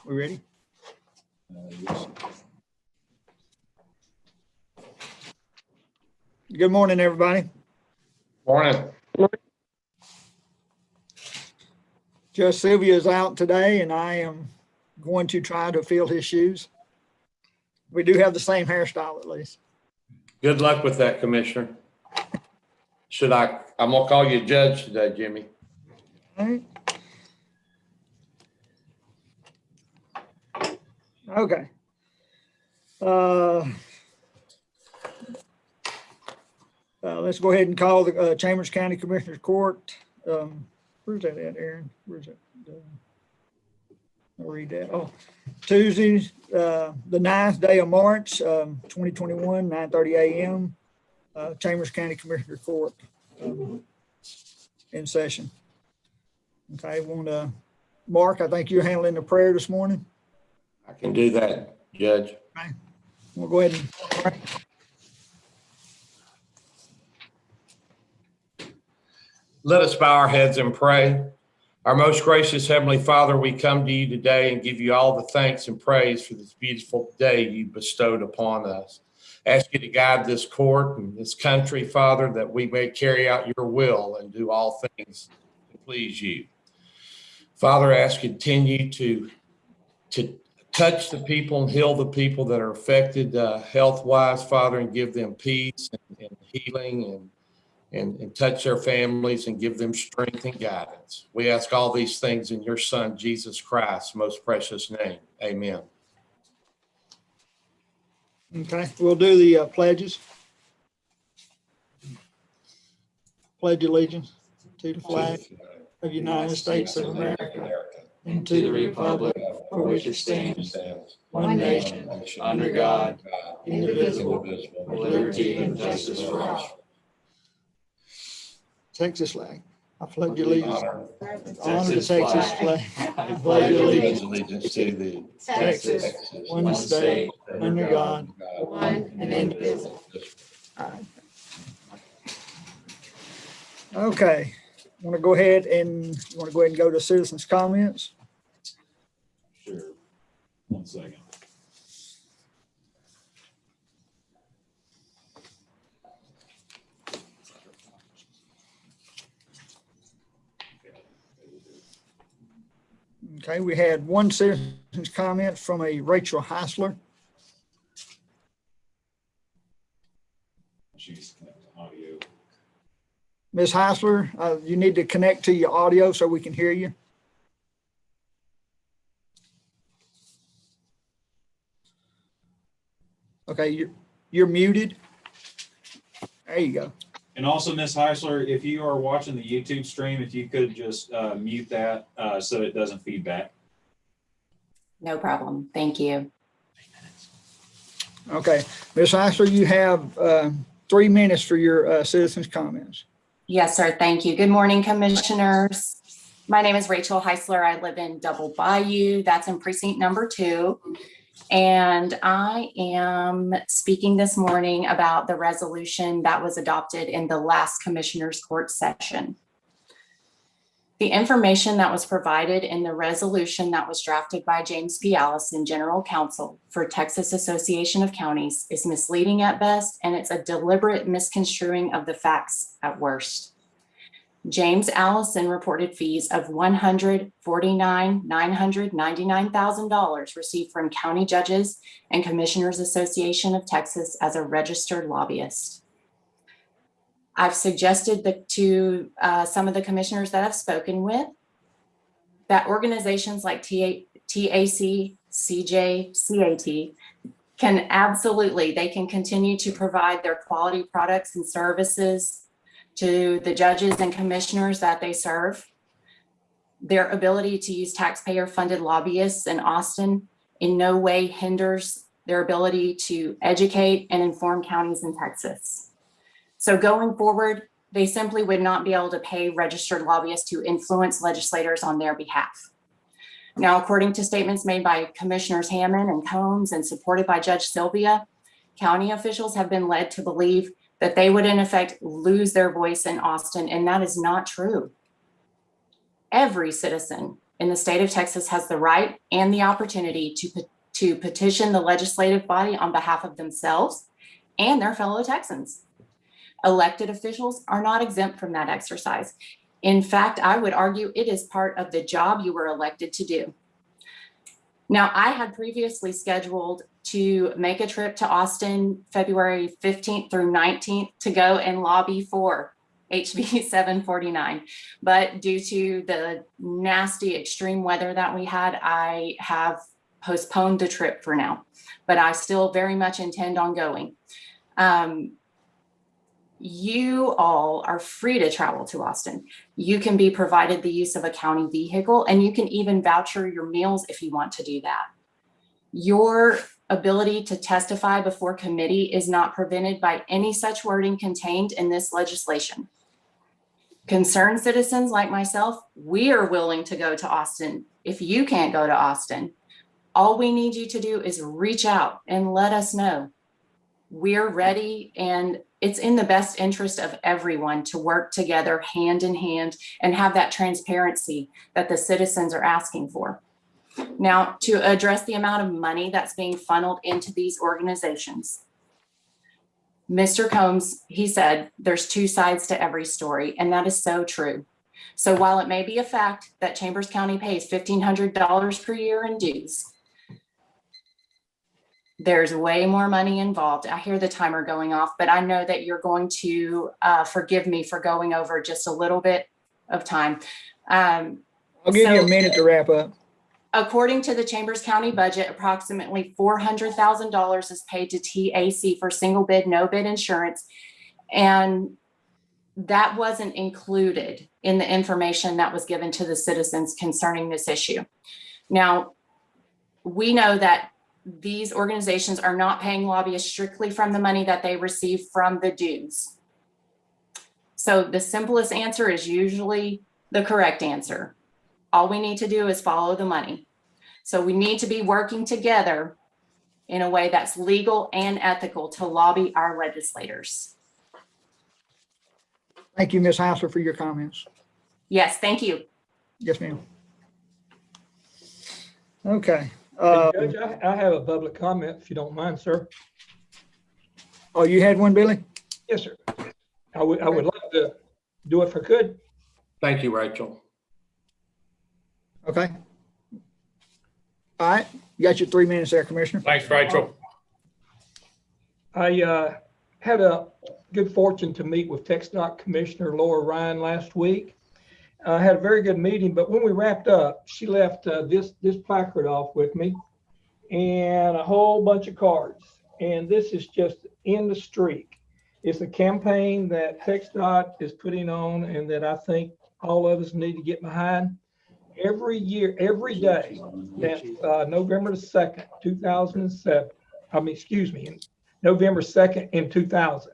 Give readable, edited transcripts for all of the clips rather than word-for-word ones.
We ready? Yes. Good morning, everybody. Morning. Judge Sylvia is out today, and I am going to try to fill his shoes. We do have the same hairstyle, at least. Good luck with that, Commissioner. I'm gonna call you judge today, Jimmy. All right. Okay. Let's go ahead and call the Chambers County Commissioners Court. Where's that at, Aaron? Where's that? I'll read that. Oh, Tuesday, the 9th day of March, 2021, 9:30 a.m. Chambers County Commissioner Court in session. Okay, Mark, I think you're handling the prayer this morning. I can do that, Judge. Okay. We'll go ahead and pray. Let us bow our heads and pray. Our most gracious Heavenly Father, we come to you today and give you all the thanks and praise for this beautiful day you bestowed upon us. Ask you to guide this court and this country, Father, that we may carry out your will and do all things to please you. Father, I ask you to continue to touch the people and heal the people that are affected health-wise, Father, and give them peace and healing and touch their families and give them strength and guidance. We ask all these things in your Son, Jesus Christ's most precious name. Amen. Okay, we'll do the pledges. Pledge allegiance to the flag of the United States of America and to the republic for which it stands, one nation, under God, indivisible, with liberty and justice for all. Texas flag. I pledge allegiance. Honor the Texas flag. I pledge Allegiance to the Texas, one state, under God, one and indivisible. All right. Okay, want to go ahead and go to citizens' comments? Sure. 1 second. Okay, we had one citizen's comment from a Rachel Heisler. She's connected to audio. Ms. Heisler, you need to connect to your audio so we can hear you. Okay, you're muted. There you go. And also, Ms. Heisler, if you are watching the YouTube stream, if you could just mute that so it doesn't feedback. No problem. Thank you. Okay, Ms. Heisler, you have 3 minutes for your citizens' comments. Yes, sir. Thank you. Good morning, commissioners. My name is Rachel Heisler. I live in Double Bayou. That's in precinct number 2. And I am speaking this morning about the resolution that was adopted in the last commissioners court session. The information that was provided in the resolution that was drafted by James P. Allison, General Counsel for Texas Association of Counties, is misleading at best, and it's a deliberate misconstruing of the facts at worst. James Allison reported fees of $149,999,000 received from county judges and Commissioners Association of Texas as a registered lobbyist. I've suggested to some of the commissioners that I've spoken with that organizations like TAC, CJ, CAT can they can continue to provide their quality products and services to the judges and commissioners that they serve. Their ability to use taxpayer-funded lobbyists in Austin in no way hinders their ability to educate and inform counties in Texas. So going forward, they simply would not be able to pay registered lobbyists to influence legislators on their behalf. Now, according to statements made by Commissioners Hammond and Combs and supported by Judge Sylvia, county officials have been led to believe that they would in effect lose their voice in Austin, and that is not true. Every citizen in the state of Texas has the right and the opportunity to petition the legislative body on behalf of themselves and their fellow Texans. Elected officials are not exempt from that exercise. In fact, I would argue it is part of the job you were elected to do. Now, I had previously scheduled to make a trip to Austin February 15th through 19th to go and lobby for HB 749. But due to the nasty extreme weather that we had, I have postponed the trip for now, but I still very much intend on going. You all are free to travel to Austin. You can be provided the use of a county vehicle, and you can even voucher your meals if you want to do that. Your ability to testify before committee is not prevented by any such wording contained in this legislation. Concerned citizens like myself, we are willing to go to Austin. If you can't go to Austin, all we need you to do is reach out and let us know. We're ready, and it's in the best interest of everyone to work together hand in hand and have that transparency that the citizens are asking for. Now, to address the amount of money that's being funneled into these organizations, Mr. Combs, he said there's two sides to every story, and that is so true. So while it may be a fact that Chambers County pays $1,500 per year in dues, there's way more money involved. I hear the timer going off, but I know that you're going to forgive me for going over just a little bit of time. I'll give you a minute to wrap up. According to the Chambers County budget, approximately $400,000 is paid to TAC for single bid, no bid insurance. And that wasn't included in the information that was given to the citizens concerning this issue. Now, we know that these organizations are not paying lobbyists strictly from the money that they receive from the dues. So the simplest answer is usually the correct answer. All we need to do is follow the money. So we need to be working together in a way that's legal and ethical to lobby our legislators. Thank you, Ms. Hausler, for your comments. Yes, thank you. Yes, ma'am. Okay. Hey, Judge, I have a public comment, if you don't mind, sir. Oh, you had one, Billy? Yes, sir. I would like to do it if I could. Thank you, Rachel. Okay. All right, you got your 3 minutes there, Commissioner. Thanks, Rachel. I had a good fortune to meet with TxDOT Commissioner Laura Ryan last week. I had a very good meeting, but when we wrapped up, she left this placard off with me and a whole bunch of cards. And this is just in the streak. It's a campaign that TxDOT is putting on and that I think all of us need to get behind. Every year, every day, since November the 2nd, 2007, November 2nd in 2000,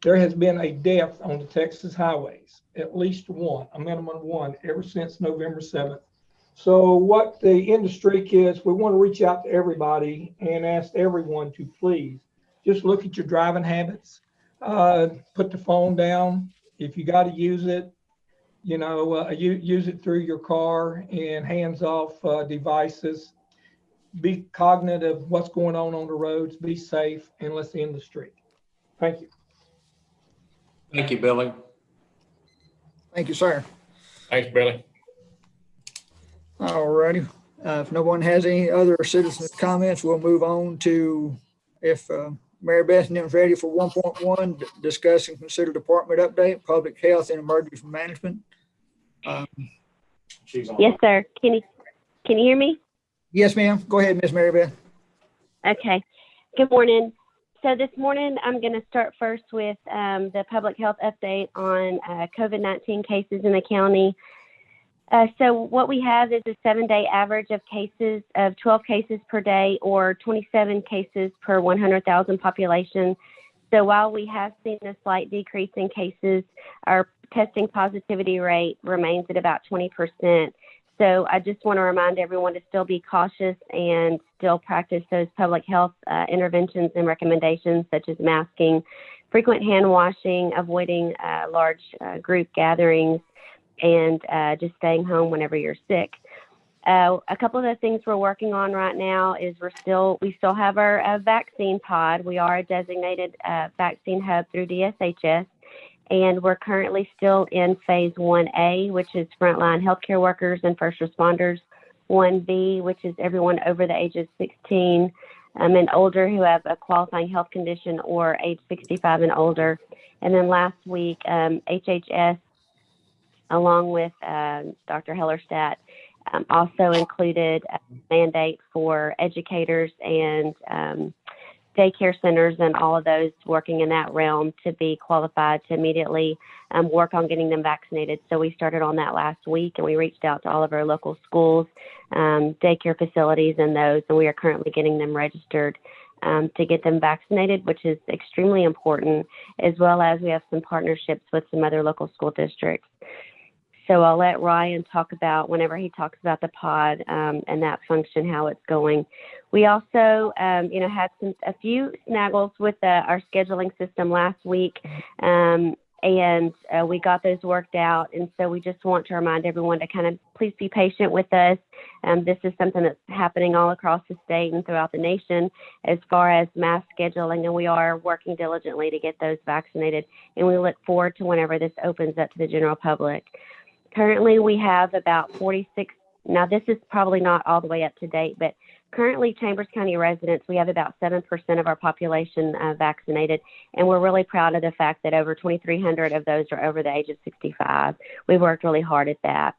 there has been a death on the Texas highways, at least one, a minimum of one, ever since November 7th. So what the industry is, we want to reach out to everybody and ask everyone to please just look at your driving habits, put the phone down. If you got to use it, use it through your car and hands-off devices. Be cognizant of what's going on the roads. Be safe, and let's end the streak. Thank you. Thank you, Billy. Thank you, sir. Thanks, Billy. All righty. If no one has any other citizens' comments, we'll move on to if Mary Beth is ready for 1.1, discuss and consider department update, public health and emergency management. She's on. Yes, sir. Can you hear me? Yes, ma'am. Go ahead, Miss Mary Beth. Okay. Good morning. So this morning, I'm going to start first with the public health update on COVID-19 cases in the county. So what we have is a 7-day average of cases of 12 cases per day or 27 cases per 100,000 population. So while we have seen a slight decrease in cases, our testing positivity rate remains at about 20%. So I just want to remind everyone to still be cautious and still practice those public health interventions and recommendations such as masking, frequent hand washing, avoiding large group gatherings, and just staying home whenever you're sick. A couple of the things we're working on right now is we still have our vaccine pod. We are a designated vaccine hub through DSHS, and we're currently still in phase 1A, which is frontline healthcare workers and first responders. 1B, which is everyone over the age of 16 and older who have a qualifying health condition or age 65 and older. And then last week, HHS, along with Dr. Hellerstadt, also included a mandate for educators and daycare centers and all of those working in that realm to be qualified to immediately work on getting them vaccinated. So we started on that last week, and we reached out to all of our local schools, daycare facilities, and those, and we are currently getting them registered to get them vaccinated, which is extremely important, as well as we have some partnerships with some other local school districts. So I'll let Ryan talk about, whenever he talks about the pod and that function, how it's going. We also, had a few snaggles with our scheduling system last week, and we got those worked out. And so we just want to remind everyone to kind of please be patient with us. This is something that's happening all across the state and throughout the nation as far as mass scheduling, and we are working diligently to get those vaccinated. And we look forward to whenever this opens up to the general public. Currently, we have about 46. Now, this is probably not all the way up to date, but currently, Chambers County residents, we have about 7% of our population vaccinated, and we're really proud of the fact that over 2,300 of those are over the age of 65. We worked really hard at that.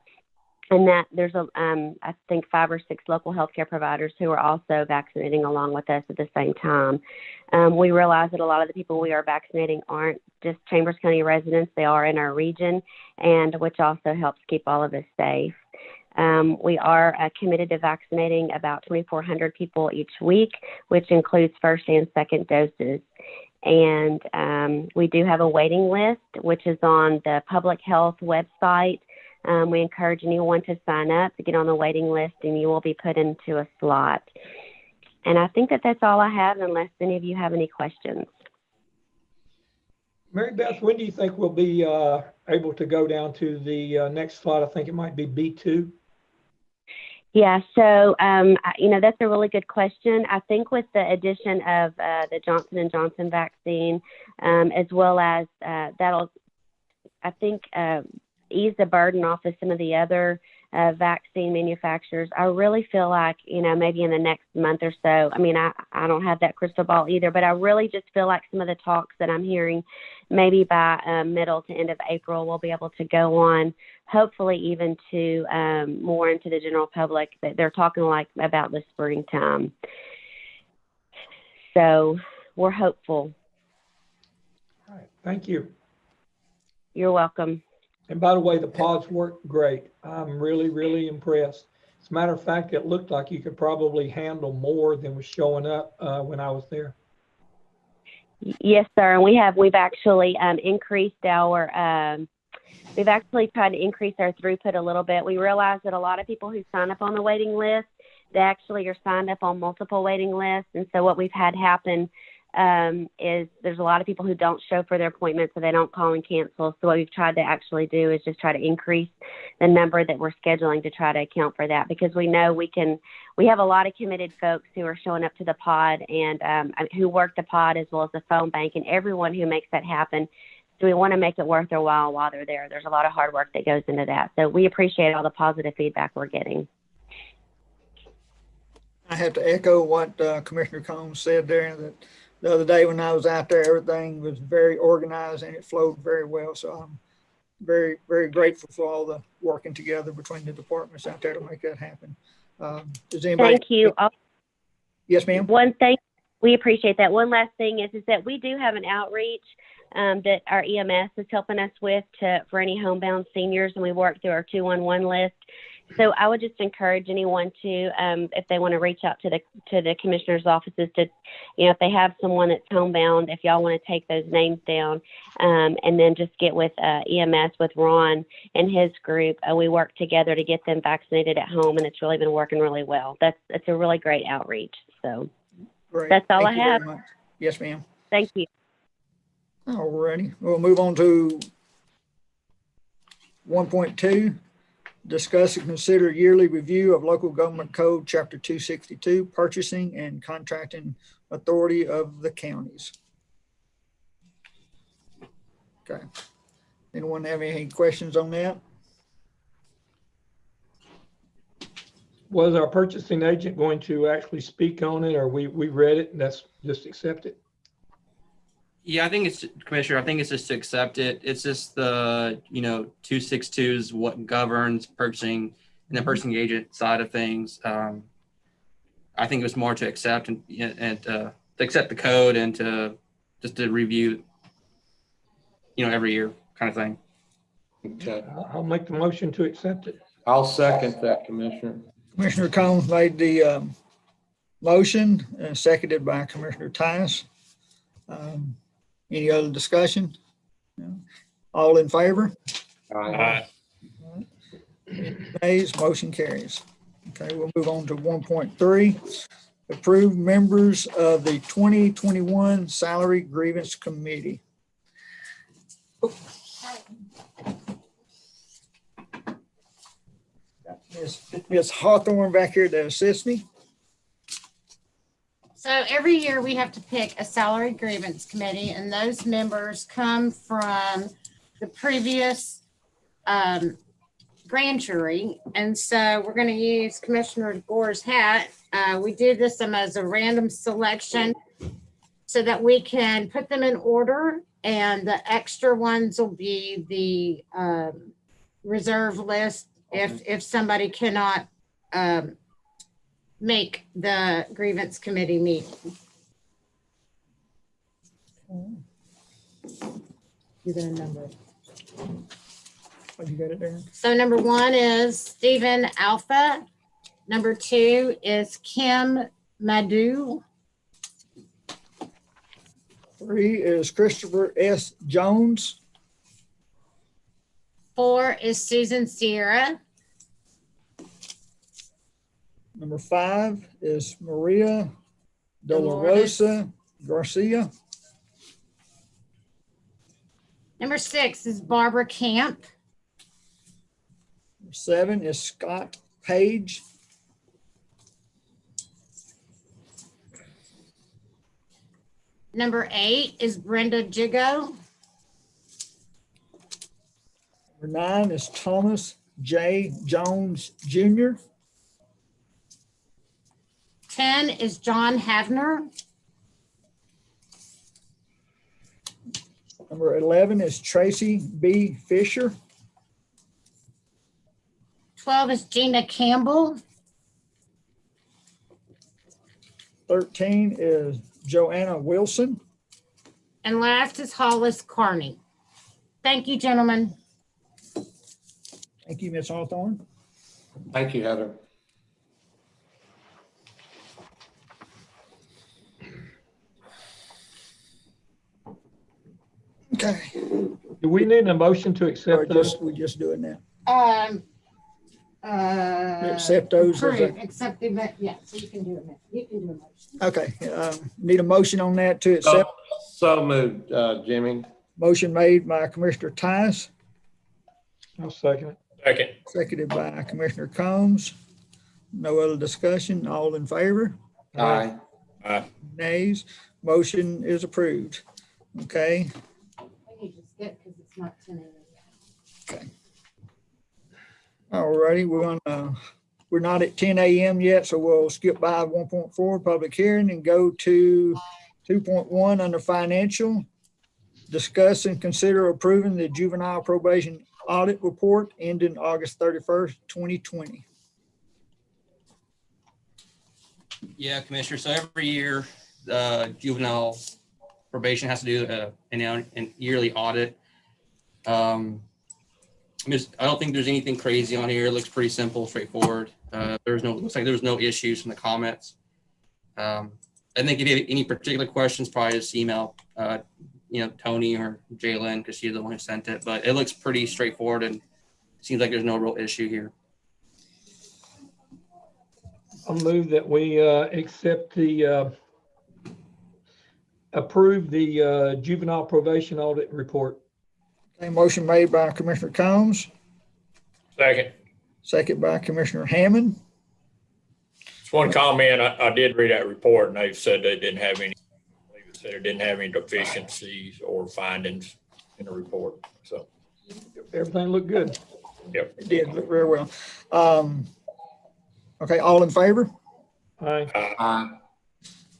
And that there's, I think, 5 or 6 local healthcare providers who are also vaccinating along with us at the same time. We realize that a lot of the people we are vaccinating aren't just Chambers County residents. They are in our region, and which also helps keep all of us safe. We are committed to vaccinating about 2,400 people each week, which includes first and second doses. And we do have a waiting list, which is on the public health website. We encourage anyone to sign up to get on the waiting list, and you will be put into a slot. And I think that that's all I have, unless any of you have any questions. Mary Beth, when do you think we'll be able to go down to the next slide? I think it might be B2. Yeah, so, that's a really good question. I think with the addition of the Johnson & Johnson vaccine, as well as that'll, I think, ease the burden off of some of the other vaccine manufacturers. I really feel like, maybe in the next month or so, I don't have that crystal ball either, but I really just feel like some of the talks that I'm hearing, maybe by middle to end of April, we'll be able to go on, hopefully even to more into the general public, that they're talking about the springtime. So we're hopeful. All right, thank you. You're welcome. And by the way, the pods work great. I'm really, really impressed. As a matter of fact, it looked like you could probably handle more than was showing up when I was there. Yes, sir. And we've actually increased we've actually tried to increase our throughput a little bit. We realize that a lot of people who sign up on the waiting list, they actually are signed up on multiple waiting lists. And so what we've had happen is there's a lot of people who don't show for their appointments, so they don't call and cancel. So what we've tried to actually do is just try to increase the number that we're scheduling to try to account for that, because we know we have a lot of committed folks who are showing up to the pod and who work the pod as well as the phone bank and everyone who makes that happen. So we want to make it worth their while they're there. There's a lot of hard work that goes into that. So we appreciate all the positive feedback we're getting. I have to echo what Commissioner Combs said there, that the other day when I was out there, everything was very organized and it flowed very well. So I'm very, very grateful for all the working together between the departments out there to make that happen. Does anybody? Thank you. Yes, ma'am. One thing, we appreciate that. One last thing is that we do have an outreach that our EMS is helping us with for any homebound seniors, and we work through our 211 list. So I would just encourage anyone to, if they want to reach out to the commissioner's offices, to, if they have someone that's homebound, if y'all want to take those names down, and then just get with EMS with Ron and his group. We work together to get them vaccinated at home, and it's really been working really well. It's a really great outreach. So Great. That's all Thank I you have. very much. Yes, ma'am. Thank you. All righty. We'll move on to 1.2. discuss and consider yearly review of local government code, chapter 262, purchasing and contracting authority of the counties. Okay. Anyone have any questions on that? Was our purchasing agent going to actually speak on it, or we read it and that's just accept it? Yeah, I think it's, Commissioner, I think it's just to accept it. It's just the, 262 is what governs purchasing and the purchasing agent side of things. I think it was more to accept and to accept the code and to just to review, every year kind of thing. Okay. I'll make the motion to accept it. I'll second that, Commissioner. Commissioner Combs made the motion, seconded by Commissioner Tice. Any other discussion? No? All in favor? Aye. Nays, motion carries. Okay, we'll move on to 1.3. Approve members of the 2021 Salary Grievance Committee. Ms. Hawthorne back here to assist me. So every year we have to pick a salary grievance committee, and those members come from the previous grand jury. And so we're going to use Commissioner Gore's hat. We did this as a random selection so that we can put them in order, and the extra ones will be the reserve list if somebody cannot make the grievance committee meeting. You're gonna number. Oh, you got it there? So number 1 is Stephen Alpha. Number 2 is Kim Madhu. 3 is Christopher S. Jones. 4 is Susan Sierra. Number 5 is Maria Dolores. Dolorosa Garcia. Number 6 is Barbara Camp. Number 7 is Scott Page. Number 8 is Brenda Jigo. Number 9 is Thomas J. Jones Jr. 10 is John Havner. Number 11 is Tracy B. Fisher. 12 is Gina Campbell. 13 is Joanna Wilson. And last is Hollis Carney. Thank you, gentlemen. Thank you, Ms. Hawthorne. Thank you, Heather. Okay. Do we need a motion to Or accept those? just, we just doing that. Uh, Accept those as a- approve, accept the, yeah, so you can do it. You can do a motion. Okay, need a motion on that to accept. So moved, Jimmy. Motion made by Commissioner Tice, I'll second it. Second. seconded by Commissioner Combs. No other discussion, all in favor? Aye. Nays, motion is approved. Okay, I need to skip because it's not 10 a.m. all righty, we're not at 10 a.m. yet, so we'll skip by 1.4, public hearing, and go to 2.1 under financial. Discuss and consider approving the juvenile probation audit report ending August 31st, 2020. Yeah, Commissioner. So every year, juvenile probation has to do an yearly audit. I don't think there's anything crazy on here. It looks pretty simple, straightforward. Looks like there's no issues from the comments. I think if you have any particular questions, probably just email, Tony or Jalen, because she's the one who sent it. But it looks pretty straightforward and seems like there's no real issue here. I'll move that we accept approve the juvenile probation audit report. Okay, motion made by Commissioner Combs, Second. second by Commissioner Hammond. Just one comment, I did read that report and they said they didn't have any, they said it didn't have any deficiencies or findings in the report, so. Everything looked good. Yep. It did look very well. Okay, all in favor? Aye. Aye.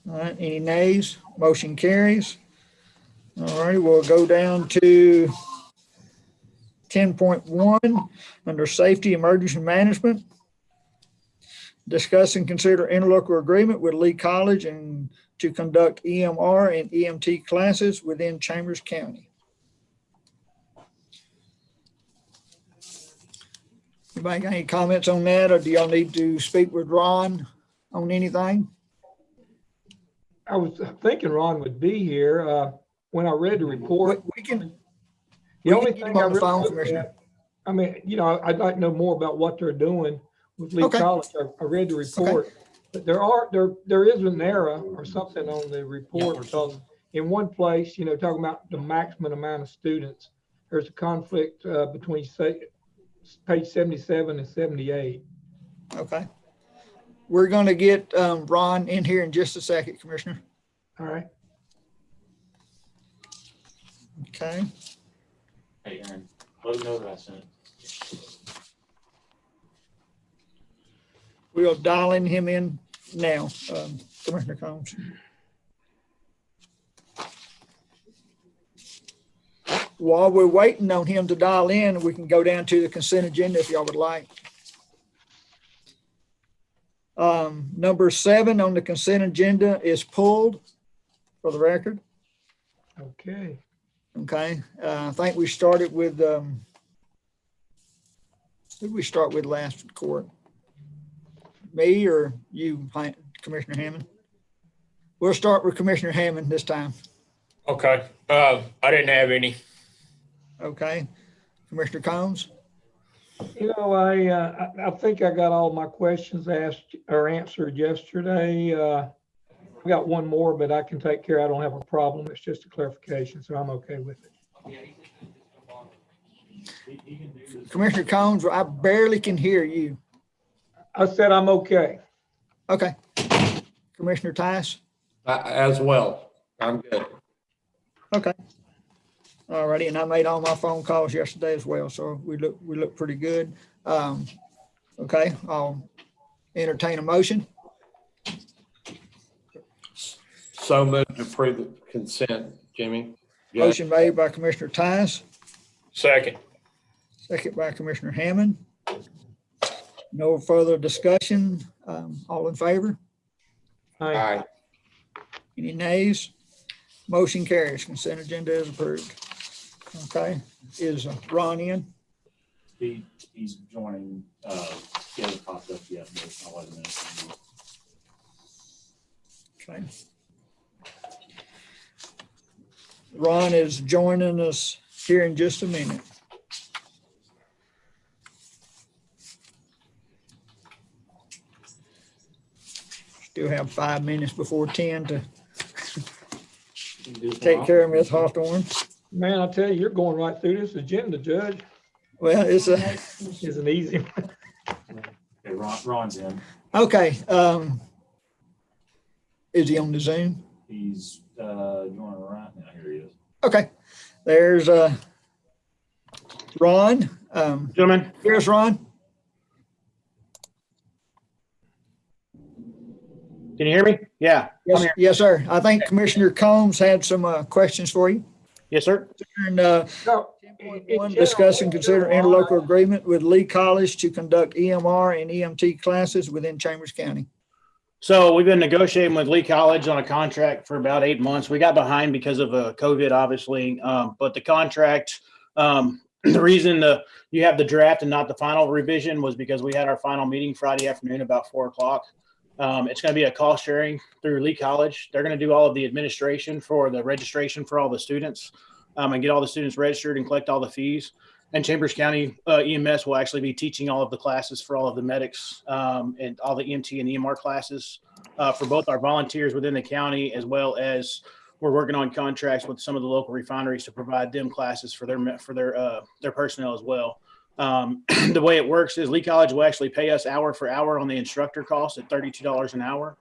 All right, any nays? Motion carries. All righty, we'll go down to 10.1 under Safety Emergency Management. Discuss and consider interlocal agreement with Lee College and to conduct EMR and EMT classes within Chambers County. Anybody got any comments on that, or do y'all need to speak with Ron on anything? I was thinking Ron would be here. When I read the report, We can, the only get him thing I on the really phone, looked Commissioner. at, I mean, I'd like to know more about what they're doing with Lee Okay. College. I read the report, but there is an error or something on the report because in one place, talking about the maximum amount of students, there's a conflict between page 77 and 78. Okay. We're going to get Ron in here in just a second, Commissioner. All right. Okay. Hey, Aaron, let him know that I sent it. We'll dial in him in now, Commissioner Combs. While we're waiting on him to dial in, we can go down to the consent agenda if y'all would like. Number 7 on the consent agenda is pulled for the record. Okay. Okay, I think we started with, who did we start with last court? Me or you, Commissioner Hammond? We'll start with Commissioner Hammond this time. Okay, I didn't have any. Okay, Commissioner Combs? I think I got all my questions asked or answered yesterday. I got one more, but I can take care. I don't have a problem. It's just a clarification, so I'm okay with it. Commissioner Combs, I barely can hear you. I said I'm okay. Okay. Commissioner Tice? As well. I'm good. Okay. All righty, and I made all my phone calls yesterday as well, so we look pretty good. Okay, I'll entertain a motion. So moved to approve the consent, Jimmy. Yeah. Motion made by Commissioner Tice, Second. second by Commissioner Hammond. No further discussion. All in favor? Aye. Any nays? Motion carries. Consent agenda is approved. Okay, is Ron in? He's joining, he hasn't popped up yet, but I'll let him know. Okay. Ron is joining us here in just a minute. Still have 5 minutes before 10 to take care of Ms. Hawthorne. Man, I tell you, you're going right through this agenda, Judge. Well, it's a, It's an easy one. Okay, Ron's in. okay. Is he on the Zoom? He's joining right now. Here he is. Okay, there's Ron. Gentlemen, Here's Ron. can you hear me? Yeah. I'm Yes, here. yes, sir. I think Commissioner Combs had some questions for you. Yes, sir. And No, one, discuss and consider interlocal agreement with Lee College to conduct EMR and EMT classes within Chambers County. So we've been negotiating with Lee College on a contract for about 8 months. We got behind because of COVID, obviously. But the contract, the reason you have the draft and not the final revision was because we had our final meeting Friday afternoon about 4 o'clock. It's going to be a cost sharing through Lee College. They're going to do all of the administration for the registration for all the students and get all the students registered and collect all the fees. And Chambers County EMS will actually be teaching all of the classes for all of the medics and all the EMT and EMR classes for both our volunteers within the county, as well as we're working on contracts with some of the local refineries to provide them classes for their personnel as well. The way it works is Lee College will actually pay us hour for hour on the instructor cost at $32 an hour,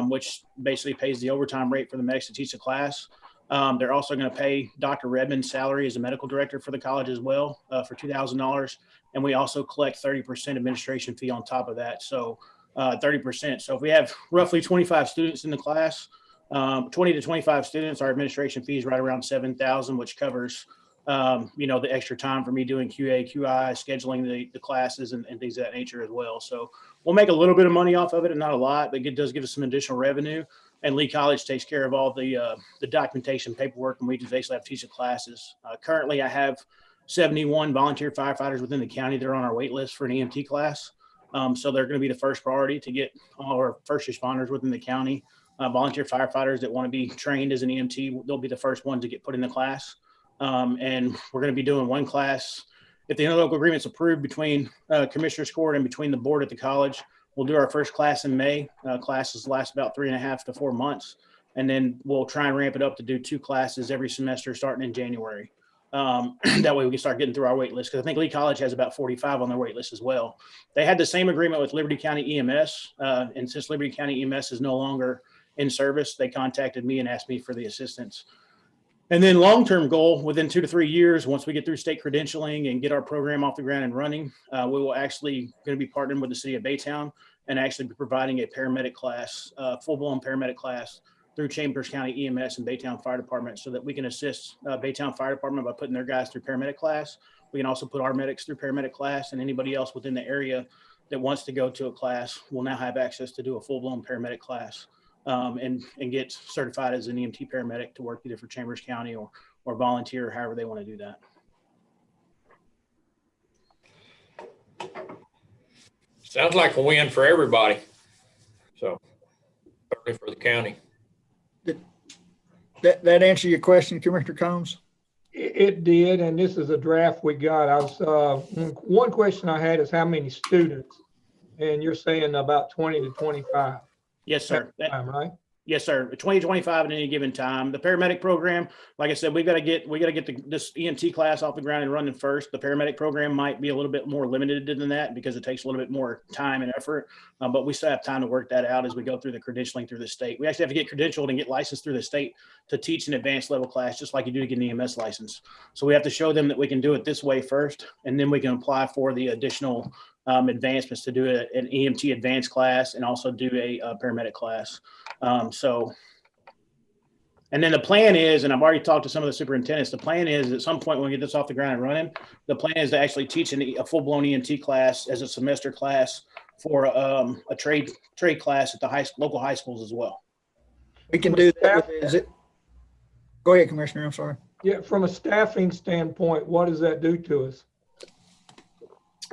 which basically pays the overtime rate for the medics to teach the class. They're also going to pay Dr. Redmond's salary as a medical director for the college as well for $2,000. And we also collect 30% administration fee on top of that. So 30%. So if we have roughly 25 students in the class, 20 to 25 students, our administration fee is right around $7,000, which covers the extra time for me doing QA, QI, scheduling the classes and things of that nature as well. So we'll make a little bit of money off of it and not a lot, but it does give us some additional revenue. And Lee College takes care of all the documentation, paperwork, and we just basically have to teach the classes. Currently, I have 71 volunteer firefighters within the county that are on our wait list for an EMT class. So they're going to be the first priority to get all our first responders within the county. Volunteer firefighters that want to be trained as an EMT, they'll be the first ones to get put in the class. And we're going to be doing one class. If the interlocal agreement's approved between Commissioners Court and between the board at the college, we'll do our first class in May. Classes last about 3.5 to 4 months. And then we'll try and ramp it up to do 2 classes every semester starting in January. That way we can start getting through our wait list. Because I think Lee College has about 45 on their wait list as well. They had the same agreement with Liberty County EMS. And since Liberty County EMS is no longer in service, they contacted me and asked me for the assistance. And then long-term goal, within 2 to 3 years, once we get through state credentialing and get our program off the ground and running, we will actually going to be partnering with the city of Baytown and actually be providing a paramedic class, full-blown paramedic class through Chambers County EMS and Baytown Fire Department so that we can assist Baytown Fire Department by putting their guys through paramedic class. We can also put our medics through paramedic class, and anybody else within the area that wants to go to a class will now have access to do a full-blown paramedic class. And get certified as an EMT paramedic to work either for Chambers County or volunteer, however they want to do that. Sounds like a win for everybody. So, certainly for the county. That answer your question, Commissioner Combs? It did, and this is a draft we got. I was one question I had is how many students, and you're saying about 20 to 25. Yes, sir. Right? Yes, sir. 2025 at any given time. The paramedic program, like I said, we got to get this EMT class off the ground and running first. The paramedic program might be a little bit more limited than that because it takes a little bit more time and effort. But we still have time to work that out as we go through the credentialing through the state. We actually have to get credentialed and get licensed through the state to teach an advanced level class, just like you do to get an EMS license. So we have to show them that we can do it this way first, and then we can apply for the additional advancements to do an EMT advanced class and also do a paramedic class. And then the plan is, and I've already talked to some of the superintendents, the plan is at some point when we get this off the ground and running, the plan is to actually teach a full-blown EMT class as a semester class for a trade class at the local high schools as well. We can do that. Is it? Go ahead, Commissioner. I'm sorry. Yeah, from a staffing standpoint, what does that do to us?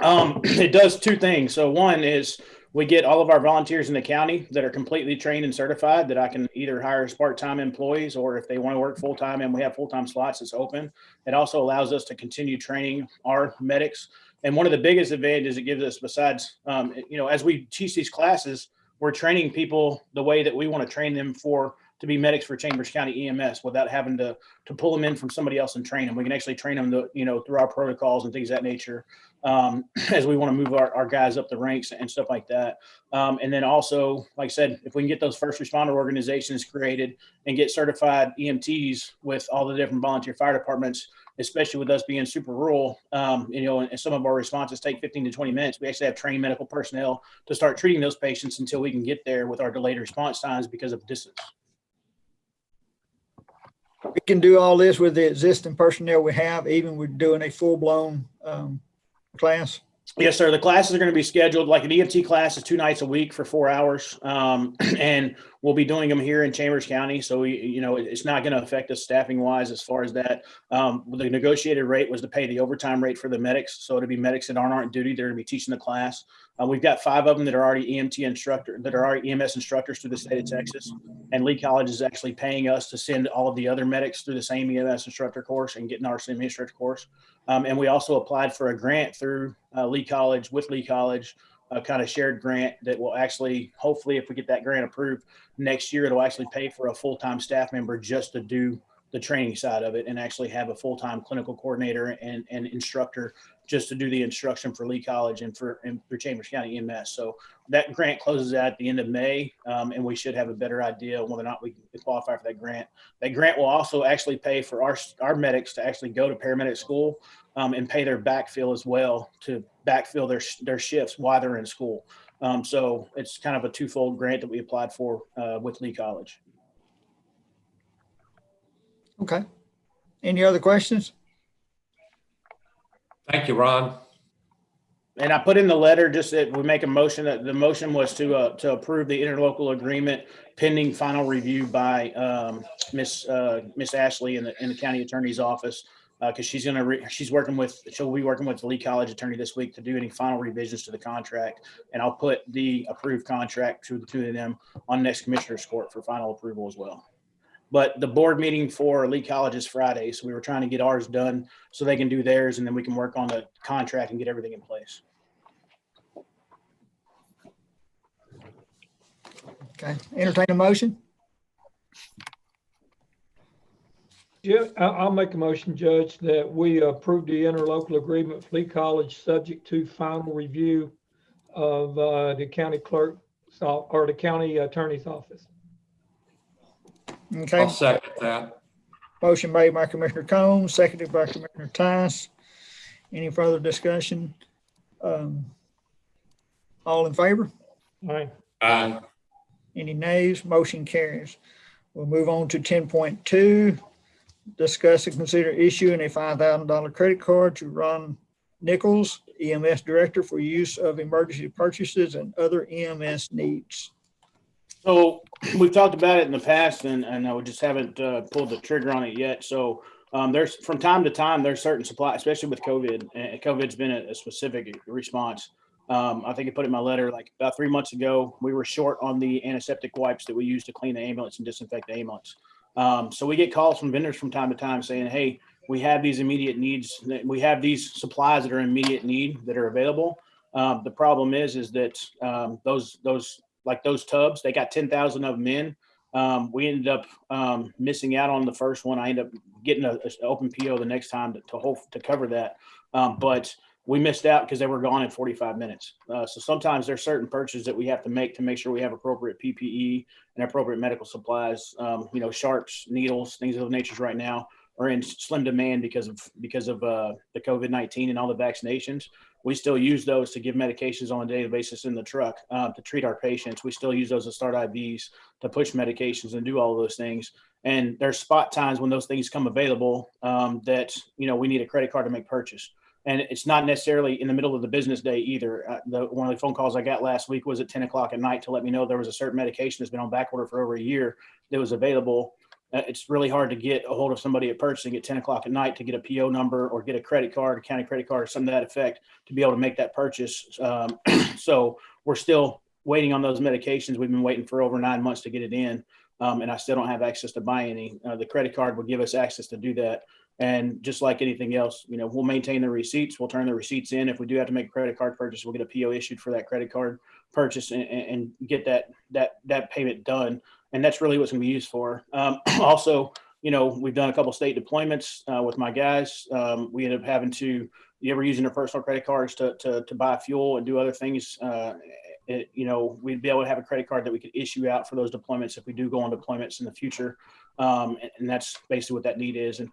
It does 2 things. So one is we get all of our volunteers in the county that are completely trained and certified that I can either hire as part-time employees or if they want to work full-time and we have full-time slots, it's open. It also allows us to continue training our medics. And one of the biggest advantages it gives us besides, as we teach these classes, we're training people the way that we want to train them to be medics for Chambers County EMS without having to pull them in from somebody else and train them. We can actually train them through our protocols and things of that nature as we want to move our guys up the ranks and stuff like that. And then also, like I said, if we can get those first responder organizations created and get certified EMTs with all the different volunteer fire departments, especially with us being super rural, and some of our responses take 15 to 20 minutes. We actually have trained medical personnel to start treating those patients until we can get there with our delayed response times because of distance. We can do all this with the existing personnel we have, even with doing a full-blown class. Yes, sir. The classes are going to be scheduled like an EMT class is 2 nights a week for 4 hours. And we'll be doing them here in Chambers County. So, it's not going to affect us staffing wise as far as that. The negotiated rate was to pay the overtime rate for the medics. So it'll be medics that aren't on duty. They're going to be teaching the class. We've got 5 of them that are already EMS instructors through the state of Texas. And Lee College is actually paying us to send all of the other medics through the same EMS instructor course and getting our same instructor course. And we also applied for a grant through Lee College with Lee College, a kind of shared grant that will actually, hopefully, if we get that grant approved next year, it'll actually pay for a full-time staff member just to do the training side of it and actually have a full-time clinical coordinator and instructor just to do the instruction for Lee College and for Chambers County EMS. So that grant closes out at the end of May, and we should have a better idea of whether or not we can qualify for that grant. That grant will also actually pay for our medics to actually go to paramedic school and pay their backfill as well to backfill their shifts while they're in school. So it's kind of a twofold grant that we applied for with Lee College. Okay. Any other questions? Thank you, Ron. And I put in the letter just that we make a motion that the motion was to approve the interlocal agreement pending final review by Miss Ashley in the county attorney's office, because she'll be working with the Lee College attorney this week to do any final revisions to the contract. And I'll put the approved contract to the two of them on next commissioner's court for final approval as well. But the board meeting for Lee College is Friday, so we were trying to get ours done so they can do theirs, and then we can work on the contract and get everything in place. Okay, entertain a motion. Yeah, I'll make a motion, Judge, that we approve the interlocal agreement with Lee College subject to final review of the county clerk or the county attorney's office. Okay, I'll second that. motion made by Commissioner Combs, seconded by Commissioner Tice. Any further discussion? All in favor? All right. Aye. Any nays? Motion carries. We'll move on to 10.2. Discuss and consider issuing a $5,000 credit card to Ron Nichols, EMS Director, for use of emergency purchases and other EMS needs. So we've talked about it in the past, and we just haven't pulled the trigger on it yet. So there's from time to time, there's certain supply, especially with COVID. And COVID's been a specific response. I think I put it in my letter, like about 3 months ago, we were short on the antiseptic wipes that we use to clean the ambulance and disinfect the ambulance. So we get calls from vendors from time to time saying, hey, we have these immediate needs. We have these supplies that are in immediate need that are available. The problem is that those tubs, they got 10,000 of them in. We ended up missing out on the first one. I ended up getting an open PO the next time to cover that. But we missed out because they were gone in 45 minutes. So sometimes there's certain purchases that we have to make sure we have appropriate PPE and appropriate medical supplies. Sharps, needles, things of those natures right now are in slim demand because of the COVID-19 and all the vaccinations. We still use those to give medications on a daily basis in the truck to treat our patients. We still use those to start IVs, to push medications and do all of those things. And there's spot times when those things come available that, we need a credit card to make purchase. And it's not necessarily in the middle of the business day either. One of the phone calls I got last week was at 10 o'clock at night to let me know there was a certain medication that's been on back order for over a year that was available. It's really hard to get a hold of somebody at purchasing at 10 o'clock at night to get a PO number or get a credit card, a county credit card, or something to that effect to be able to make that purchase. So we're still waiting on those medications. We've been waiting for over 9 months to get it in. And I still don't have access to buy any. The credit card will give us access to do that. And just like anything else, we'll maintain the receipts. We'll turn the receipts in. If we do have to make a credit card purchase, we'll get a PO issued for that credit card purchase and get that payment done. And that's really what's going to be used for. Also, we've done a couple of state deployments with my guys. We ended up having to, using their personal credit cards to buy fuel and do other things. We'd be able to have a credit card that we could issue out for those deployments if we do go on deployments in the future. And that's basically what that need is. And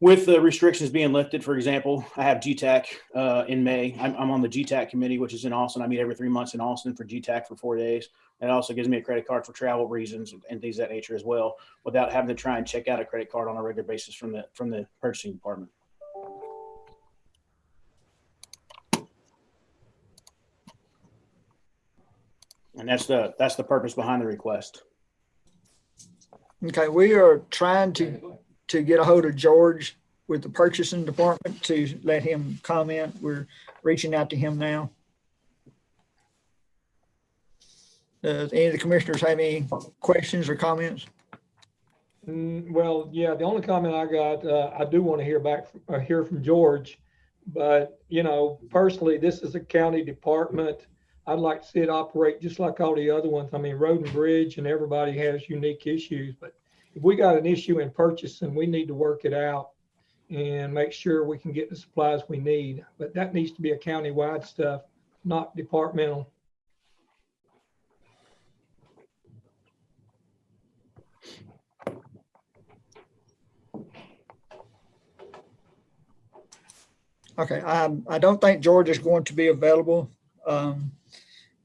with the restrictions being lifted, for example, I have GTAC in May. I'm on the GTAC committee, which is in Austin. I meet every 3 months in Austin for GTAC for 4 days. It also gives me a credit card for travel reasons and things of that nature as well, without having to try and check out a credit card on a regular basis from the purchasing department. And that's the purpose behind the request. Okay, we are trying to get a hold of George with the purchasing department to let him comment. We're reaching out to him now. Does any of the commissioners have any questions or comments? Well, yeah, the only comment I got, I do want to hear from George, but personally, this is a county department. I'd like to see it operate just like all the other ones. I mean, Road and Bridge and everybody has unique issues, but if we got an issue in purchasing, we need to work it out and make sure we can get the supplies we need. But that needs to be a county-wide stuff, not departmental. Okay, I don't think George is going to be available.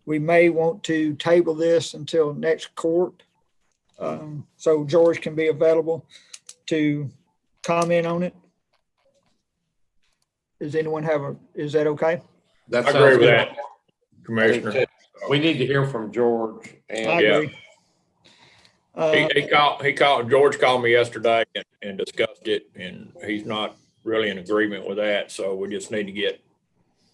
We may want to table this until next court. So George can be available to comment on it. Does anyone is that okay? That I sounds agree with good. that, Commissioner. We need to hear from George I and Yeah. agree. George called me yesterday and discussed it, and he's not really in agreement with that. So we just need to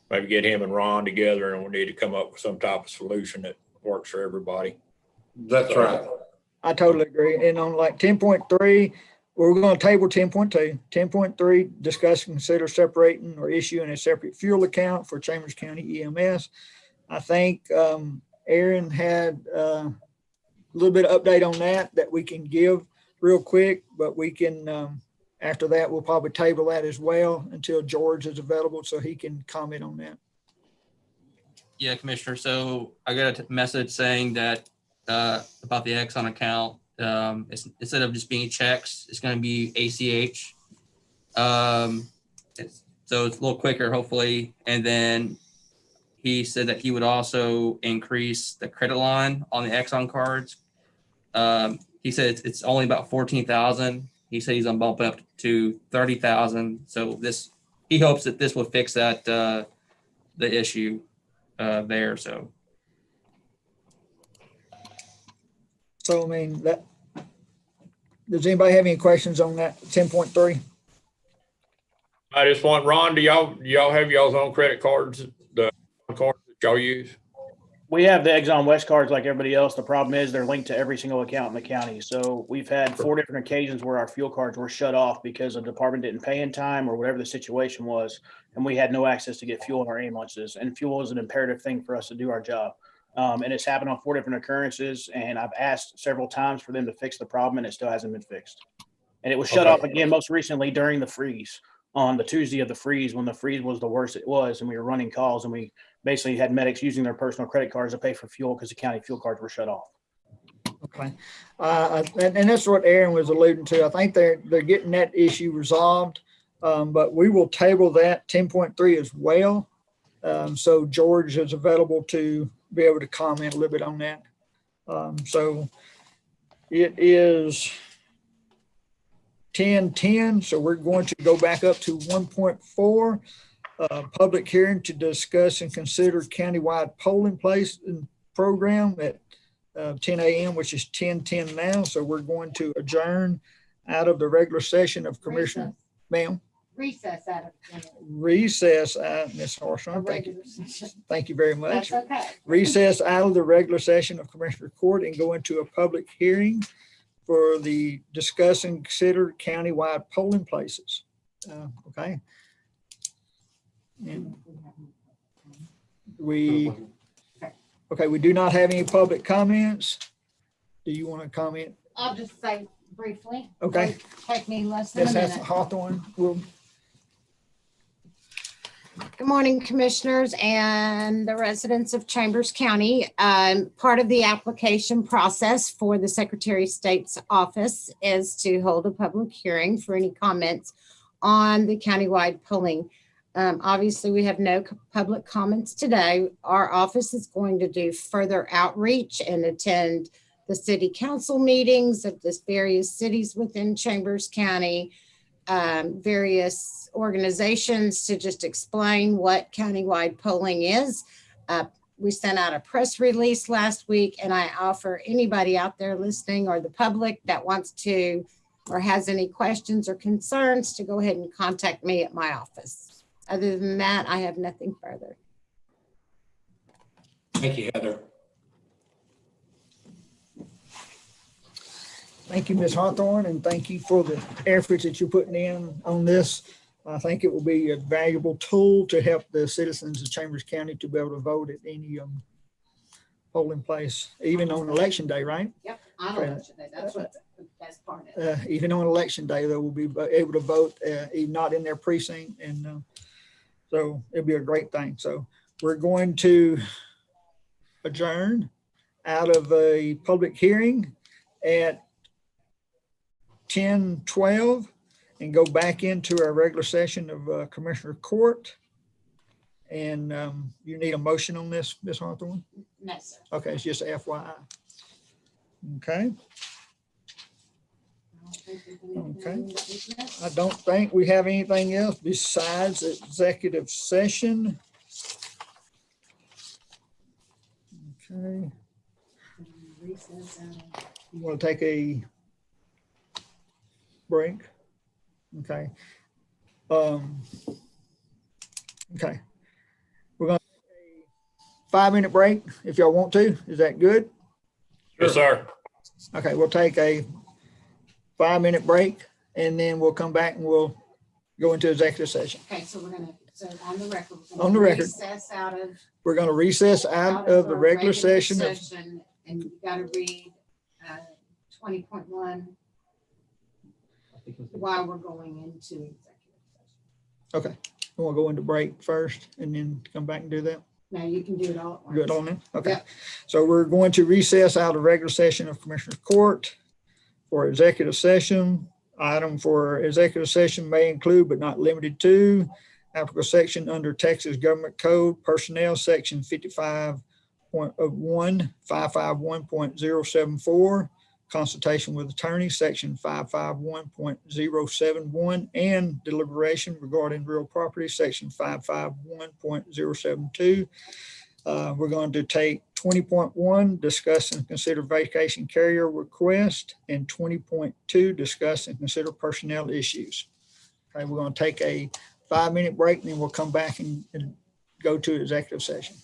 maybe get him and Ron together, and we need to come up with some type of solution that works for everybody. that's right. I totally agree. And on like 10.3, we're going to table 10.2. 10.3, discuss and consider separating or issuing a separate fuel account for Chambers County EMS. I think Aaron had a little bit of update on that we can give real quick, but we can, after that, we'll probably table that as well until George is available so he can comment on that. Yeah, Commissioner. So I got a message saying that about the Exxon account. Instead of just being checks, it's going to be ACH. So it's a little quicker, hopefully. And then he said that he would also increase the credit line on the Exxon cards. He said it's only about 14,000. He said he's going to bump it up to 30,000. So he hopes that this will fix that the issue there. So I mean, does anybody have any questions on that 10.3? I just want, Ron, do y'all have y'all's own credit cards, the cards that y'all use? We have the Exxon West cards like everybody else. The problem is they're linked to every single account in the county. So we've had 4 different occasions where our fuel cards were shut off because the department didn't pay in time or whatever the situation was. And we had no access to get fuel in our ambulances. And fuel is an imperative thing for us to do our job. And it's happened on 4 different occurrences. And I've asked several times for them to fix the problem, and it still hasn't been fixed. And it was shut off again most recently during the freeze, on the Tuesday of the freeze, when the freeze was the worst it was. And we were running calls, and we basically had medics using their personal credit cards to pay for fuel because the county fuel cards were shut off. Okay. And that's what Aaron was alluding to. I think they're getting that issue resolved, but we will table that 10.3 as well. So George is available to be able to comment a little bit on that. So it is 10:10. So we're going to go back up to 1.4. Public hearing to discuss and consider countywide polling place and program at 10 a.m., which is 10:10 now. So we're going to adjourn out of the regular session of Commissioner. Ma'am. Recess out of. Recess, Ms. Hartshorn. Thank you very much. That's okay. Recess out of the regular session of Commissioner Court and go into a public hearing for the discuss and consider countywide polling places. Okay. And we do not have any public comments. Do you want to comment? I'll just say briefly. Okay. Take me less than a Yes, that's minute. Hawthorne. Good morning, Commissioners and the residents of Chambers County. Part of the application process for the Secretary of State's office is to hold a public hearing for any comments on the countywide polling. Obviously, we have no public comments today. Our office is going to do further outreach and attend the city council meetings of the various cities within Chambers County, various organizations to just explain what countywide polling is. We sent out a press release last week, and I offer anybody out there listening or the public that wants to or has any questions or concerns to go ahead and contact me at my office. Other than that, I have nothing further. Thank you, Heather. Thank you, Ms. Hawthorne, and thank you for the efforts that you're putting in on this. I think it will be a valuable tool to help the citizens of Chambers County to be able to vote at any polling place, even on election day, right? Yep, I don't know. That's best part of it. Even on election day, they will be able to vote, even not in their precinct. And so it'll be a great thing. So we're going to adjourn out of a public hearing at 10:12 and go back into our regular session of Commissioner Court. And you need a motion on this, Ms. Hawthorne? No, sir. Okay, it's just FYI. Okay, okay. I don't think we have anything else besides executive session. Okay, you want to take a break? Okay. Okay. We're going to take a 5-minute break if y'all want to. Is that good? Yes, sir. Okay, we'll take a 5-minute break and then we'll come back and we'll go into executive session. Okay, so we're gonna, so on the record. On the record. Recess out of. We're going to recess out of the our regular session. And you gotta read 20.1 while we're going into executive session. Okay, we'll go into break first and then come back and do that. Now you can do it all at once. Good on it? Okay. Yep. So we're going to recess out of regular session of Commissioners Court for executive session. Item for executive session may include but not limited to applicable section under Texas Government Code Personnel Section 551.074, consultation with attorney Section 551.071, and deliberation regarding real property Section 551.072. We're going to take 20.1, discuss and consider vacation carrier request, and 20.2, discuss and consider personnel issues. Okay, we're going to take a 5-minute break and then we'll come back and go to executive session.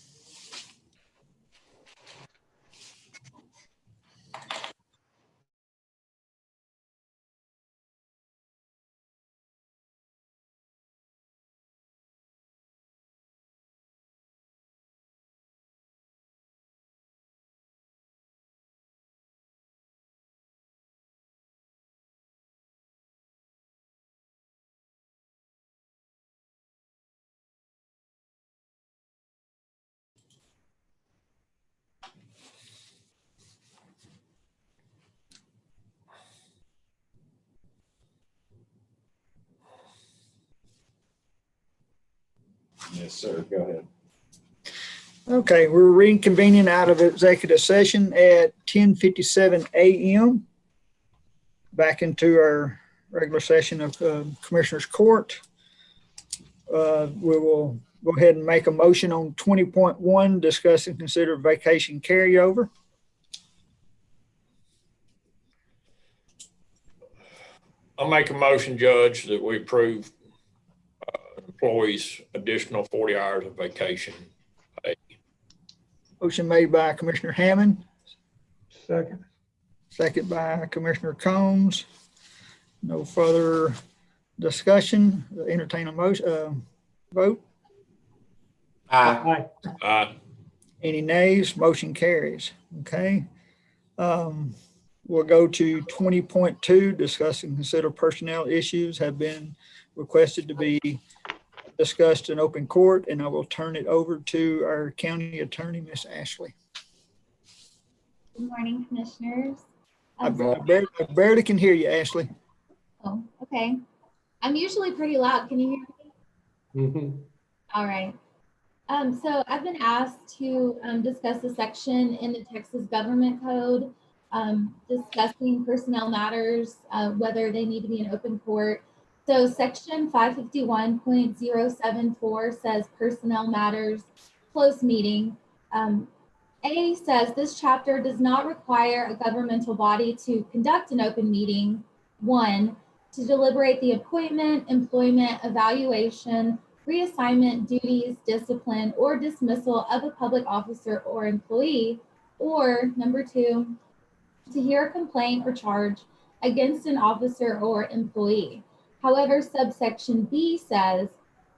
Yes, sir. Go ahead. Okay, we're reconvening out of executive session at 10:57 a.m. Back into our regular session of Commissioners Court. We will go ahead and make a motion on 20.1, discuss and consider vacation carryover. I'll make a motion, Judge, that we approve employees additional 40 hours of vacation pay. Motion made by Commissioner Hammond, Second. second by Commissioner Combs. No further discussion. Entertain a motion, vote. Aye. Any nays? Motion carries. Okay. We'll go to 20.2, discuss and consider personnel issues have been requested to be discussed in open court, and I will turn it over to our county attorney, Miss Ashley. Good morning, commissioners. I barely can hear you, Ashley. Oh, okay. I'm usually pretty loud. Can you hear me? Mhm. All right. So I've been asked to discuss a section in the Texas Government Code discussing personnel matters, whether they need to be in open court. So section 551.074 says personnel matters, closed meeting. A says this chapter does not require a governmental body to conduct an open meeting. 1, to deliberate the appointment, employment, evaluation, reassignment, duties, discipline, or dismissal of a public officer or employee. Or 2, to hear a complaint or charge against an officer or employee. However, subsection B says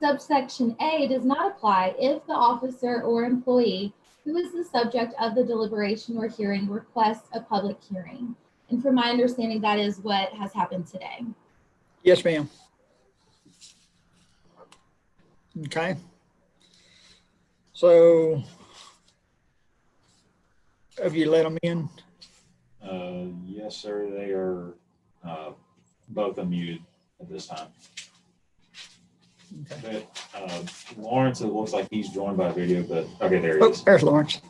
subsection A does not apply if the officer or employee who is the subject of the deliberation or hearing requests a public hearing. And from my understanding, that is what has happened today. Yes, ma'am. Okay. So have you let them in? Yes, sir. They are both unmuted at this time. Okay. But Lawrence, it looks like he's joined by video, but okay, there he Oh, is. there's Lawrence.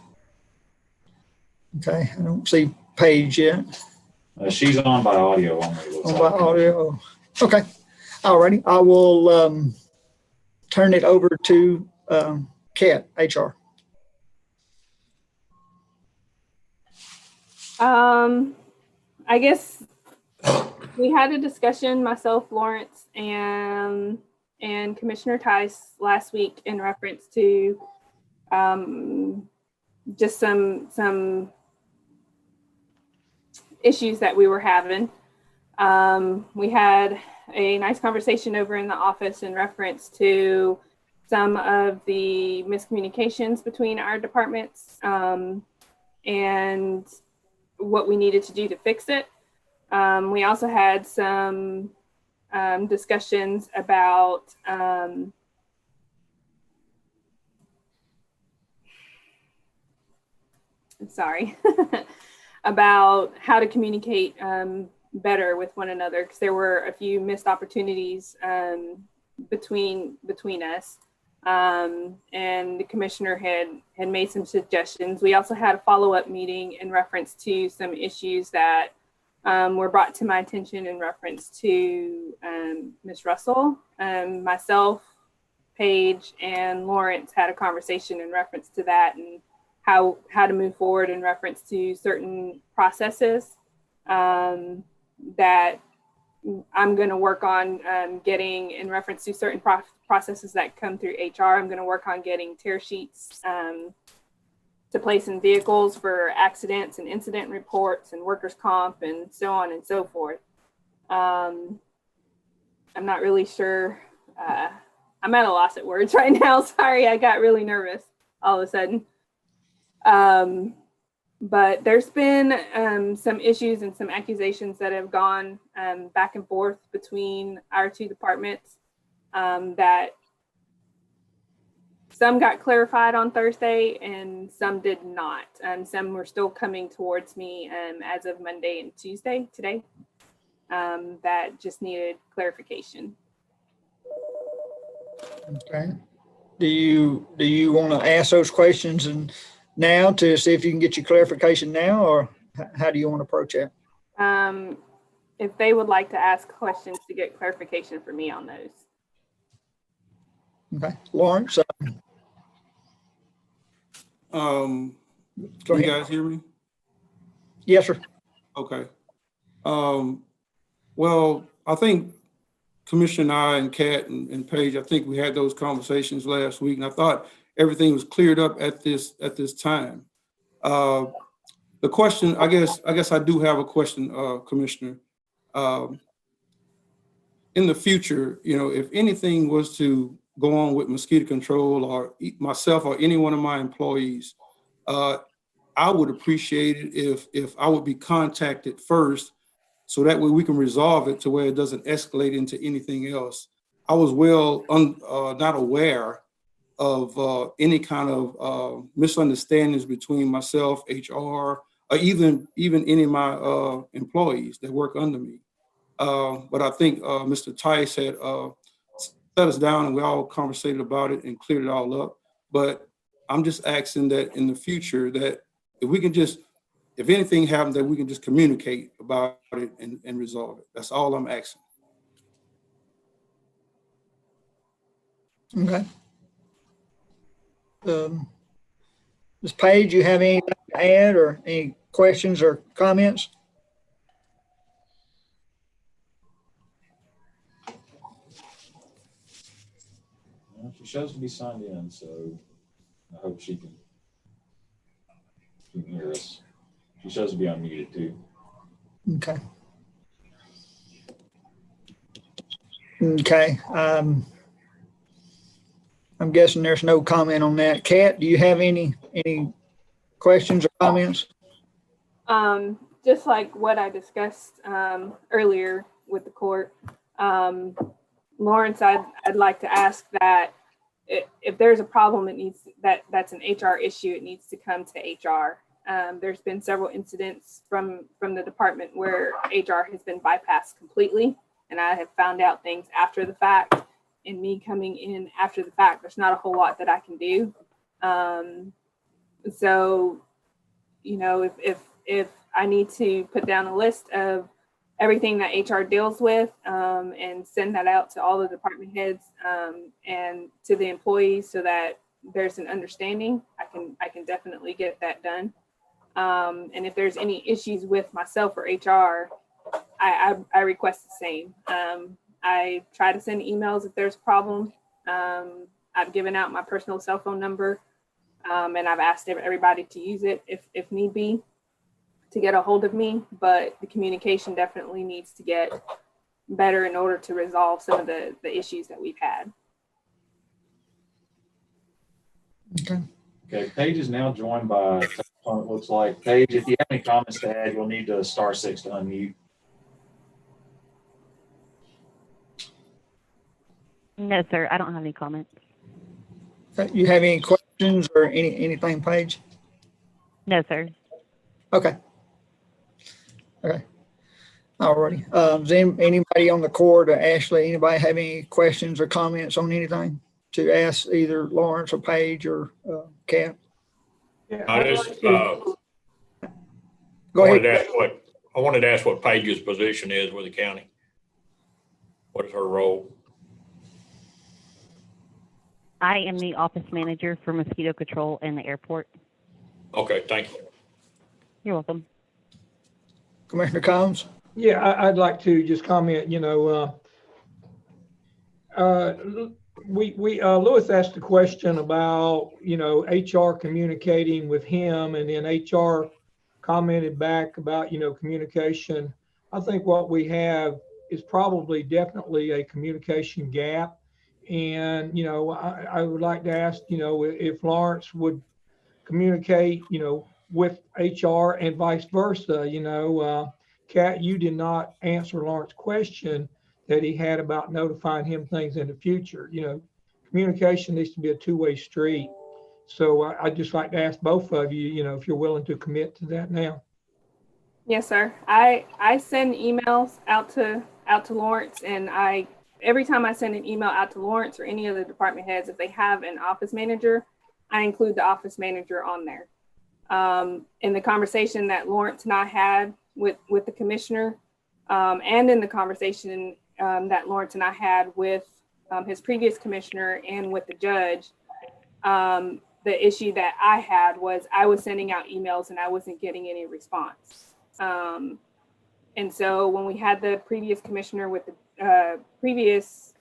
Okay, I don't see Paige yet. She's on by audio only. it looks On like. by audio. Okay, alrighty. I will turn it over to Kat, HR. I guess we had a discussion, myself, Lawrence, and Commissioner Tice last week in reference to just some issues that we were having. We had a nice conversation over in the office in reference to some of the miscommunications between our departments and what we needed to do to fix it. We also had some discussions about about how to communicate better with one another, because there were a few missed opportunities between us. And the commissioner had made some suggestions. We also had a follow-up meeting in reference to some issues that were brought to my attention in reference to Ms. Russell. Myself, Paige, and Lawrence had a conversation in reference to that and how to move forward in reference to certain processes that I'm going to work on getting in reference to certain processes that come through HR. I'm going to work on getting tear sheets to place in vehicles for accidents and incident reports and workers' comp and so on and so forth. I'm not really sure. I'm at a loss of words right now. Sorry, I got really nervous all of a sudden. But there's been some issues and some accusations that have gone back and forth between our two departments that some got clarified on Thursday and some did not. Some were still coming towards me as of Monday and Tuesday today that just needed clarification. Okay. Do you want to ask those questions and now to see if you can get your clarification now, or how do you want to approach it? If they would like to ask questions to get clarification for me on those. Okay, Lawrence. Can Go you ahead. guys hear me? Yes, sir. Okay. Well, I think Commissioner and I and Kat and Paige, I think we had those conversations last week, and I thought everything was cleared up at this time. The question, I guess I do have a question, Commissioner. In the future, if anything was to go on with mosquito control or myself or any one of my employees, I would appreciate it if I would be contacted first, so that way we can resolve it to where it doesn't escalate into anything else. I was not aware of any kind of misunderstandings between myself, HR, or even any of my employees that work under me. But I think Mr. Tice had set us down and we all conversated about it and cleared it all up. But I'm just asking that in the future that if we can just, if anything happens, that we can just communicate about it and resolve it. That's all I'm asking. Okay. Ms. Page, you have anything to add or any questions or comments? Well, she shows to be signed in, so I hope she can hear us. She shows to be unmuted too. Okay. Okay. I'm guessing there's no comment on that. Kat, do you have any questions or comments? Just like what I discussed earlier with the court, Lawrence, I'd like to ask that if there's a problem, that's an HR issue, it needs to come to HR. There's been several incidents from the department where HR has been bypassed completely, and I have found out things after the fact. And me coming in after the fact, there's not a whole lot that I can do. So, you know, if I need to put down a list of everything that HR deals with and send that out to all the department heads and to the employees so that there's an understanding, I can definitely get that done. And if there's any issues with myself or HR, I request the same. I try to send emails if there's a problem. I've given out my personal cell phone number and I've asked everybody to use it if need be to get a hold of me, but the communication definitely needs to get better in order to resolve some of the issues that we've had. Okay. Okay, Paige is now joined by, it looks like. Paige, if you have any comments to add, you'll need to *6 to unmute. No, sir, I don't have any comments. You have any questions or anything, Paige? No, sir. Okay. Okay. Alrighty. Does anybody on the court, Ashley, anybody have any questions or comments on anything to ask either Lawrence or Paige or Kat? Yeah, I Go ahead. wanted to ask what Paige's position is with the county. What is her role? I am the office manager for mosquito control in the airport. Okay, thank you. You're welcome. Commissioner Combs? Yeah, I'd like to just comment, you know, Lewis asked a question about, you know, HR communicating with him, and then HR commented back about, you know, communication. I think what we have is probably definitely a communication gap. And, you know, I would like to ask, you know, if Lawrence would communicate, you know, with HR and vice versa. You know, Kat, you did not answer Lawrence's question that he had about notifying him things in the future. You know, communication needs to be a two-way street. So I'd just like to ask both of you, you know, if you're willing to commit to that now. Yes, sir. I send emails out to Lawrence, and every time I send an email out to Lawrence or any other department heads, if they have an office manager, I include the office manager on there. In the conversation that Lawrence and I had with the commissioner, and in the conversation that Lawrence and I had with his previous commissioner and with the judge, the issue that I had was I was sending out emails and I wasn't getting any response. And so when we had the previous commissioner with the previous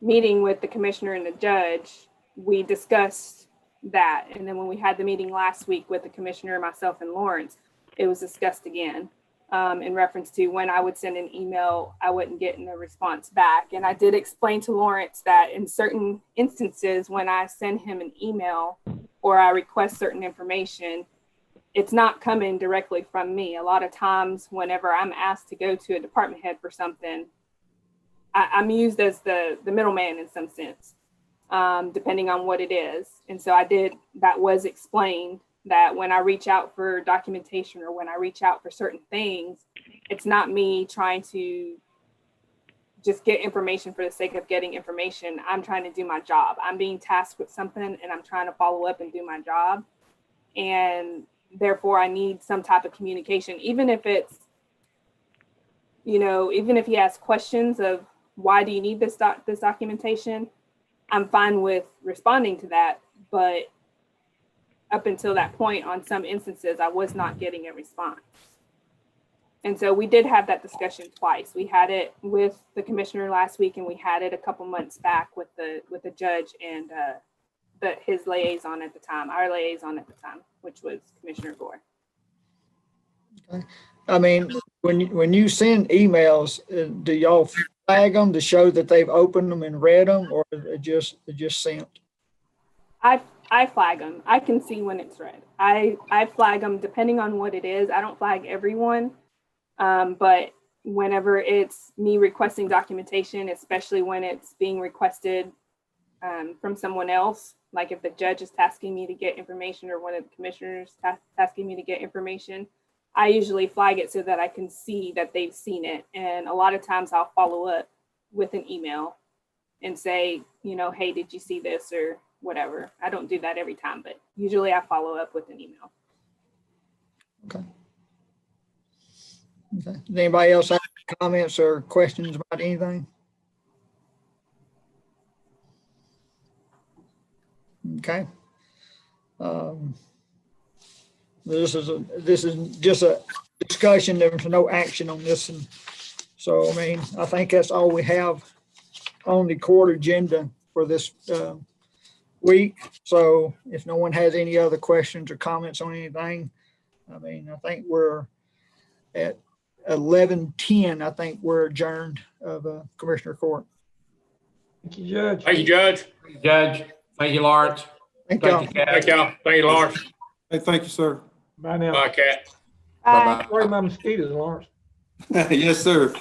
meeting with the commissioner and the judge, we discussed that. And then when we had the meeting last week with the commissioner, myself, and Lawrence, it was discussed again in reference to when I would send an email, I wouldn't get a response back. And I did explain to Lawrence that in certain instances, when I send him an email or I request certain information, it's not coming directly from me. A lot of times whenever I'm asked to go to a department head for something, I'm used as the middleman in some sense, depending on what it is. And so that was explained that when I reach out for documentation or when I reach out for certain things, it's not me trying to just get information for the sake of getting information. I'm trying to do my job. I'm being tasked with something and I'm trying to follow up and do my job. And therefore I need some type of communication, even if it's, you know, even if he asks questions of why do you need this documentation, I'm fine with responding to that. But up until that point, on some instances, I was not getting a response. And so we did have that discussion twice. We had it with the commissioner last week, and we had it a couple months back with the judge and his liaison at the time, our liaison at the time, which was Commissioner Gore. Okay. I mean, when you send emails, do y'all flag them to show that they've opened them and read them, or it just sent? I flag them. I can see when it's red. I flag them depending on what it is. I don't flag everyone. But whenever it's me requesting documentation, especially when it's being requested from someone else, like if the judge is tasking me to get information or one of the commissioners tasking me to get information, I usually flag it so that I can see that they've seen it. And a lot of times I'll follow up with an email and say, you know, hey, did you see this or whatever. I don't do that every time, but usually I follow up with an email. Okay. Does anybody else have comments or questions about anything? Okay. This is just a discussion. There's no action on this. And so, I mean, I think that's all we have on the court agenda for this week. So if no one has any other questions or comments on anything, I mean, I think we're at 11:10. I think we're adjourned of Commissioner Court. Thank you, Judge. Thank you, Judge. Judge, thank you, Lawrence. Thank y'all. Thank you, Kat. Thank y'all. Thank you, Lawrence. Hey, thank you, sir. Bye now. Bye, Kat. Bye-bye. Sorry, my mosquitoes, Lawrence. Yes, sir.